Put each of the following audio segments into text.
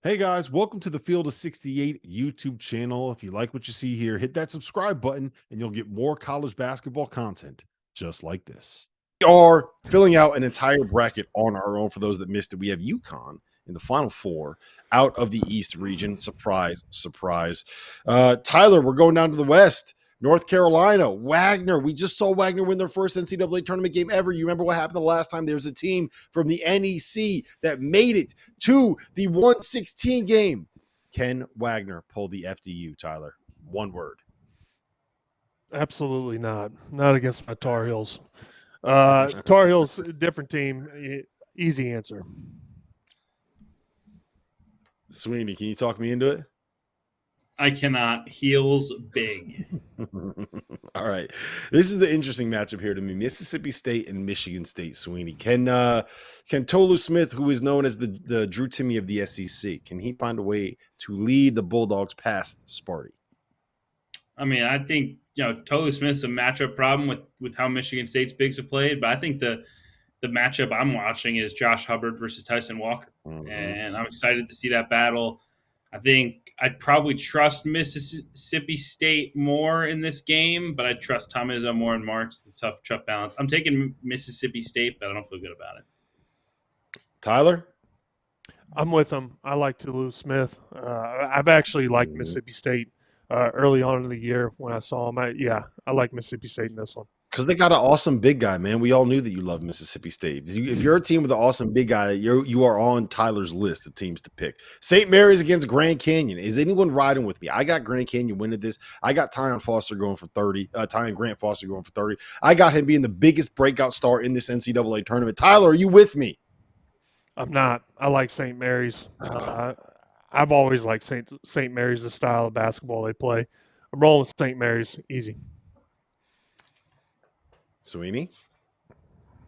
Hey guys, welcome to the Field of 68 YouTube channel. If you like what you see here, hit that subscribe button and you'll get more college basketball content just like this. We are filling out an entire bracket on our own. For those that missed it, we have UConn in the Final Four out of the East region. Surprise, surprise. Tyler, we're going down to the West. North Carolina, Wagner. We just saw Wagner win their first NCAA tournament game ever. You remember what happened the last time? There was a team from the NEC that made it to the 116 game. Can Wagner pull the FDU, Tyler? One word. Absolutely not. Not against my Tar Heels. Tar Heels, different team. Easy answer. Sweeney, can you talk me into it? I cannot. Heels big. All right. This is the interesting matchup here to me. Mississippi State and Michigan State, Sweeney. Can Tolu Smith, who is known as the Drew Timme of the SEC, can he find a way to lead the Bulldogs past Sparty? I mean, I think Tolu Smith's a matchup problem with how Michigan State's bigs have played, but I think the matchup I'm watching is Josh Hubbard versus Tyson Walker, and I'm excited to see that battle. I think I'd probably trust Mississippi State more in this game, but I'd trust Tom Izzo more in March. The tough balance. I'm taking Mississippi State, but I don't feel good about it. Tyler? I'm with them. I like Tolu Smith. I've actually liked Mississippi State early on in the year when I saw them. I like Mississippi State in this one. Because they got an awesome big guy, man. We all knew that you love Mississippi State. If you're a team with an awesome big guy, you are on Tyler's list of teams to pick. St. Mary's against Grand Canyon. Is anyone riding with me? I got Grand Canyon winning this. I got Tyon Foster going for 30. Tyon Grant Foster going for 30. I got him being the biggest breakout star in this NCAA tournament. Tyler, are you with me? I'm not. I like St. Mary's. I've always liked St. Mary's, the style of basketball they play. I'm rolling with St. Mary's. Easy. Sweeney?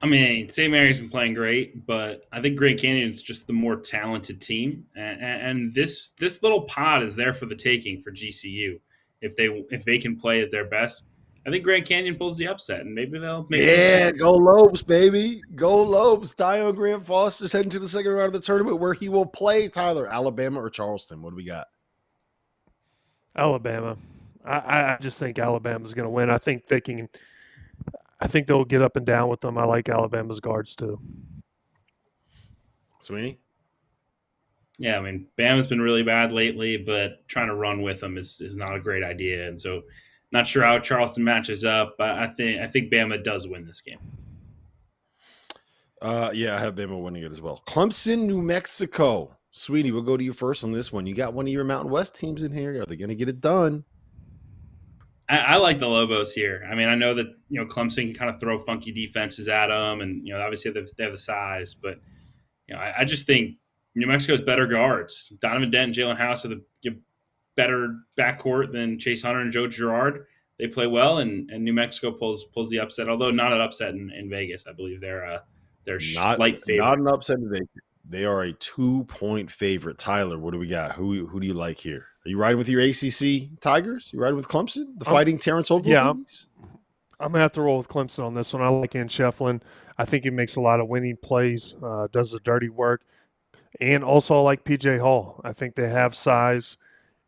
I mean, St. Mary's been playing great, but I think Grand Canyon is just the more talented team, and this little pod is there for the taking for GCU if they can play at their best. I think Grand Canyon pulls the upset, and maybe they'll make it. Go Lobes, baby. Go Lobes. Tyon Grant Foster's heading to the second round of the tournament where he will play, Tyler, Alabama or Charleston. What do we got? Alabama. I just think Alabama's going to win. I think they'll get up and down with them. I like Alabama's guards too. Sweeney? Yeah, I mean, Bama's been really bad lately, but trying to run with them is not a great idea. And so, not sure how Charleston matches up, but I think Bama does win this game. Yeah, I have Bama winning it as well. Clemson, New Mexico. Sweetie, we'll go to you first on this one. You got one of your Mountain West teams in here. Are they going to get it done? I like the Lobos here. I mean, I know that Clemson can kind of throw funky defenses at them, and obviously they have the size, but I just think New Mexico's better guards. Donovan Dent and Jalen House are the better backcourt than Chase Hunter and Joe Girard. They play well, and New Mexico pulls the upset. Although not an upset in Vegas, I believe they're light favorite. Not an upset in Vegas. They are a 2-point favorite. Tyler, what do we got? Who do you like here? Are you riding with your ACC Tigers? You riding with Clemson, the Fighting Terrence Ogle? Yeah, I'm going to have to roll with Clemson on this one. I like Ian Shefflin. I think he makes a lot of winning plays, does the dirty work. And also I like PJ Hall. I think they have size,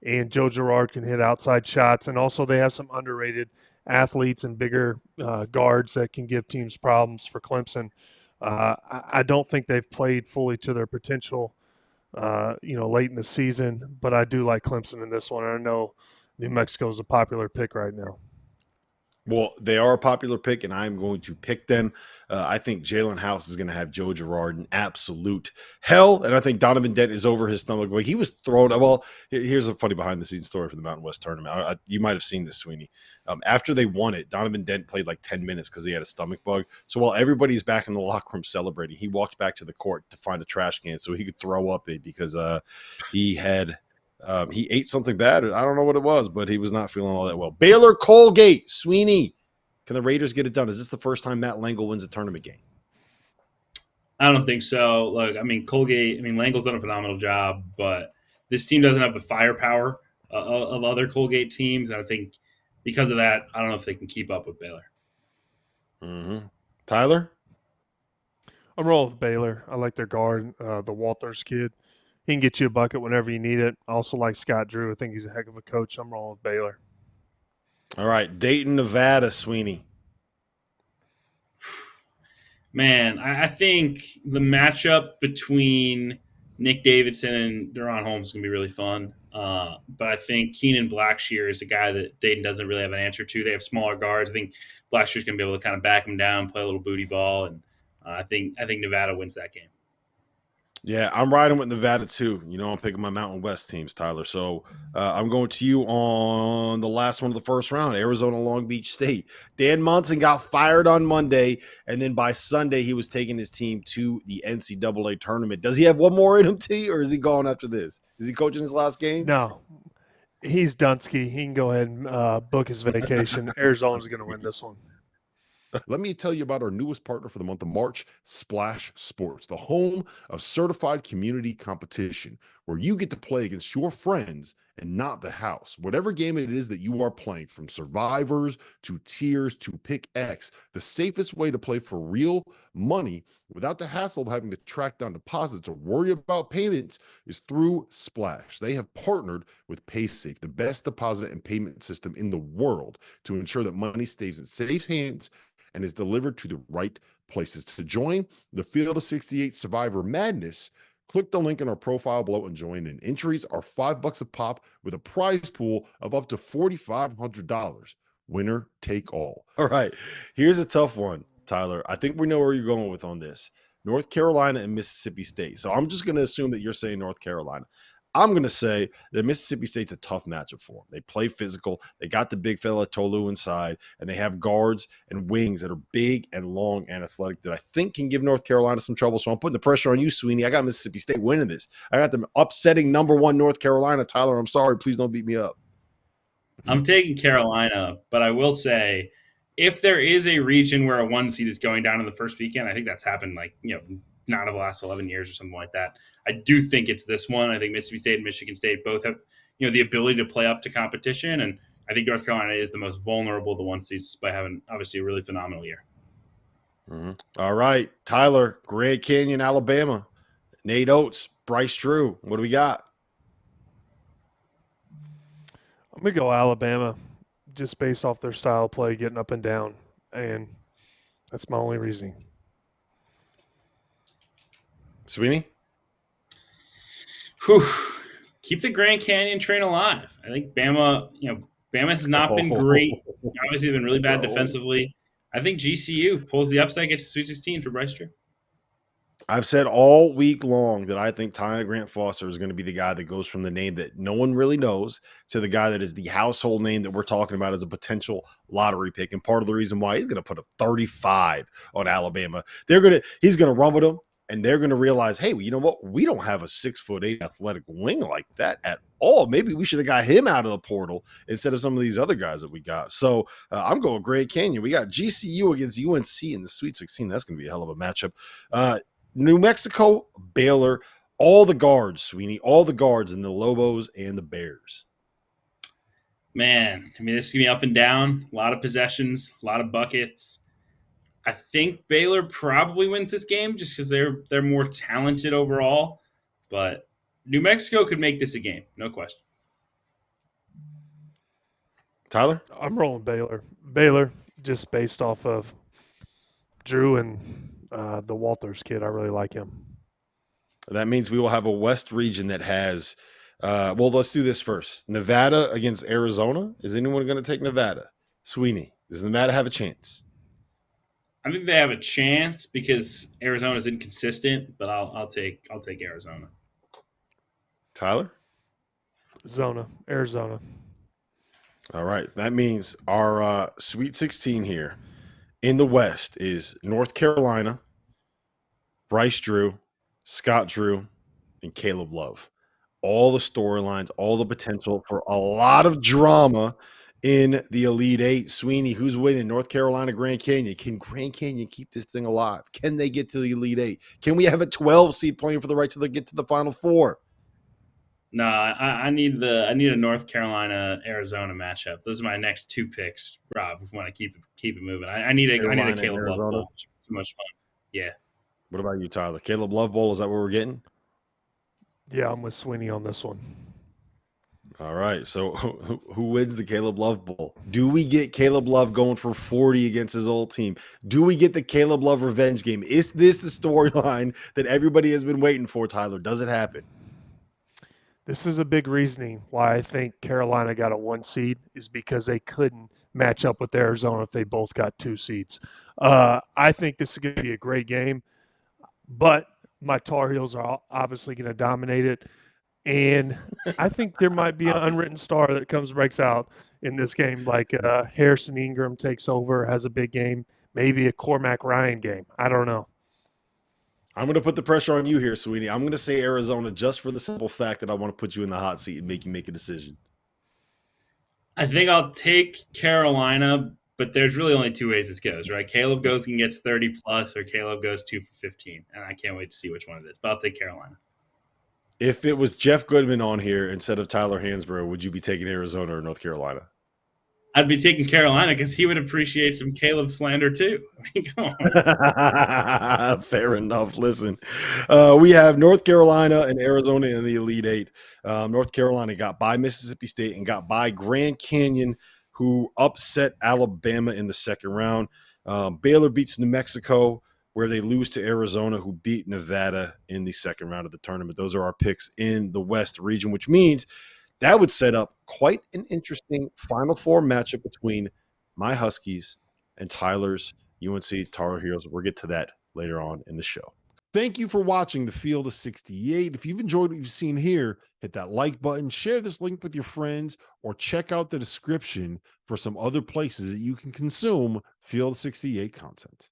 and Joe Girard can hit outside shots. And also they have some underrated athletes and bigger guards that can give teams problems for Clemson. I don't think they've played fully to their potential, late in the season, but I do like Clemson in this one. I know New Mexico is a popular pick right now. Well, they are a popular pick, and I'm going to pick them. I think Jalen House is going to have Joe Girard in absolute hell, and I think Donovan Dent is over his stomach. Like he was thrown. Well, here's a funny behind-the-scenes story for the Mountain West tournament. You might have seen this, Sweeney. After they won it, Donovan Dent played like 10 minutes because he had a stomach bug. So while everybody's back in the locker room celebrating, he walked back to the court to find a trash can so he could throw up it because he had – he ate something bad. I don't know what it was, but he was not feeling all that well. Baylor Colgate, Sweeney. Can the Raiders get it done? Is this the first time Matt Langle wins a tournament game? I don't think so. Look, I mean, Langle's done a phenomenal job, but this team doesn't have the firepower of other Colgate teams. And I think because of that, I don't know if they can keep up with Baylor. Mm-hmm. Tyler? I'm rolling with Baylor. I like their guard, the Walters kid. He can get you a bucket whenever you need it. I also like Scott Drew. I think he's a heck of a coach. I'm rolling with Baylor. All right, Dayton, Nevada, Sweeney. Man, I think the matchup between Nick Davidson and Deron Holmes is going to be really fun. But I think Keenan Blackshear is a guy that Dayton doesn't really have an answer to. They have smaller guards. I think Blackshear's going to be able to kind of back him down, play a little booty ball, and I think Nevada wins that game. Yeah, I'm riding with Nevada too. You know, I'm picking my Mountain West teams, Tyler. So I'm going to you on the last one of the first round, Arizona Long Beach State. Dan Munson got fired on Monday, and then by Sunday he was taking his team to the NCAA tournament. Does he have one more in him, T, or is he gone after this? Is he coaching his last game? No, he's Dunsky. He can go ahead and book his vacation. Arizona's going to win this one. Let me tell you about our newest partner for the month of March, SplashSports, the home of certified community competition, where you get to play against your friends and not the house. Whatever game it is that you are playing, from survivors to tiers to pick X, the safest way to play for real money without the hassle of having to track down deposits or worry about payments is through Splash. They have partnered with PaySafe, the best deposit and payment system in the world, to ensure that money stays in safe hands and is delivered to the right places. To join the Field of 68 Survivor Madness, click the link in our profile below and join in. Entries are $5 a pop with a prize pool of up to $4,500. Winner take all. All right. Here's a tough one, Tyler. I think we know where you're going with on this. North Carolina and Mississippi State. So I'm just going to assume that you're saying North Carolina. I'm going to say that Mississippi State's a tough matchup for them. They play physical. They got the big fella Tolu inside, and they have guards and wings that are big and long and athletic that I think can give North Carolina some trouble. So I'm putting the pressure on you, Sweeney. I got Mississippi State winning this. I got them upsetting number 1 North Carolina. Tyler, I'm sorry. Please don't beat me up. I'm taking Carolina, but I will say, if there is a region where a 1 seed is going down in the first weekend, I think that's happened 9 of the last 11 years or something like that. I do think it's this one. I think Mississippi State and Michigan State both have, the ability to play up to competition, and I think North Carolina is the most vulnerable to 1 seeds by having obviously a really phenomenal year. Mm-hmm. All right, Tyler, Grand Canyon, Alabama, Nate Oates, Bryce Drew. What do we got? I'm going to go Alabama just based off their style of play, getting up and down, and that's my only reasoning. Sweeney? Whew. Keep the Grand Canyon train alive. I think Bama has not been great. Obviously, they've been really bad defensively. I think GCU pulls the upside, gets to Sweet 16 for Bryce Drew. I've said all week long that I think Ty Grant Foster is going to be the guy that goes from the name that no one really knows to the guy that is the household name that we're talking about as a potential lottery pick. And part of the reason why he's going to put a 35 on Alabama, he's going to run with them, and they're going to realize, hey, well, you know what? We don't have a 6'8" athletic wing like that at all. Maybe we should have got him out of the portal instead of some of these other guys that we got. So I'm going Grand Canyon. We got GCU against UNC in the Sweet 16. That's going to be a hell of a matchup. New Mexico, Baylor, all the guards, Sweeney, all the guards in the Lobos and the Bears. Man, I mean, this is going to be up and down, a lot of possessions, a lot of buckets. I think Baylor probably wins this game just because they're more talented overall. But New Mexico could make this a game, no question. Tyler? I'm rolling Baylor. Baylor, just based off of Drew and the Walters kid. I really like him. That means we will have a West region that has well, let's do this first. Nevada against Arizona. Is anyone going to take Nevada? Sweeney, does Nevada have a chance? I think they have a chance because Arizona's inconsistent, but I'll take Arizona. Tyler? Arizona. All right. That means our Sweet 16 here in the West is North Carolina, Bryce Drew, Scott Drew, and Caleb Love. All the storylines, all the potential for a lot of drama in the Elite Eight. Sweeney, who's winning? North Carolina, Grand Canyon. Can Grand Canyon keep this thing alive? Can they get to the Elite Eight? Can we have a 12 seed playing for the right to get to the Final Four? No, I need a North Carolina Arizona matchup. Those are my next 2 picks, Rob. If we want to keep it moving, I need a Caleb Love bowl. Too much fun. Yeah. What about you, Tyler? Caleb Love bowl, is that what we're getting? Yeah, I'm with Sweeney on this one. All right. So who wins the Caleb Love Bowl? Do we get Caleb Love going for 40 against his old team? Do we get the Caleb Love revenge game? Is this the storyline that everybody has been waiting for, Tyler? Does it happen? This is a big reasoning why I think Carolina got a 1 seed is because they couldn't match up with Arizona if they both got 2 seeds. I think this is going to be a great game, but my Tar Heels are obviously going to dominate it. And I think there might be an unwritten star that breaks out in this game, like Harrison Ingram takes over, has a big game, maybe a Cormac Ryan game. I don't know. I'm going to put the pressure on you here, Sweeney. I'm going to say Arizona just for the simple fact that I want to put you in the hot seat and make you make a decision. I think I'll take Carolina, but there's really only 2 ways this goes, right? Caleb goes and gets 30 plus, or Caleb goes 2 for 15, and I can't wait to see which one it is. But I'll take Carolina. If it was Jeff Goodman on here instead of Tyler Hansbrough, would you be taking Arizona or North Carolina? I'd be taking Carolina because he would appreciate some Caleb slander too. I mean, come on. Fair enough. Listen, we have North Carolina and Arizona in the Elite Eight. North Carolina got by Mississippi State and got by Grand Canyon, who upset Alabama in the second round. Baylor beats New Mexico, where they lose to Arizona, who beat Nevada in the second round of the tournament. Those are our picks in the West region, which means that would set up quite an interesting Final Four matchup between my Huskies and Tyler's UNC Tar Heels. We'll get to that later on in the show. Thank you for watching the Field of 68. If you've enjoyed what you've seen here, hit that like button, share this link with your friends, or check out the description for some other places that you can consume Field of 68 content.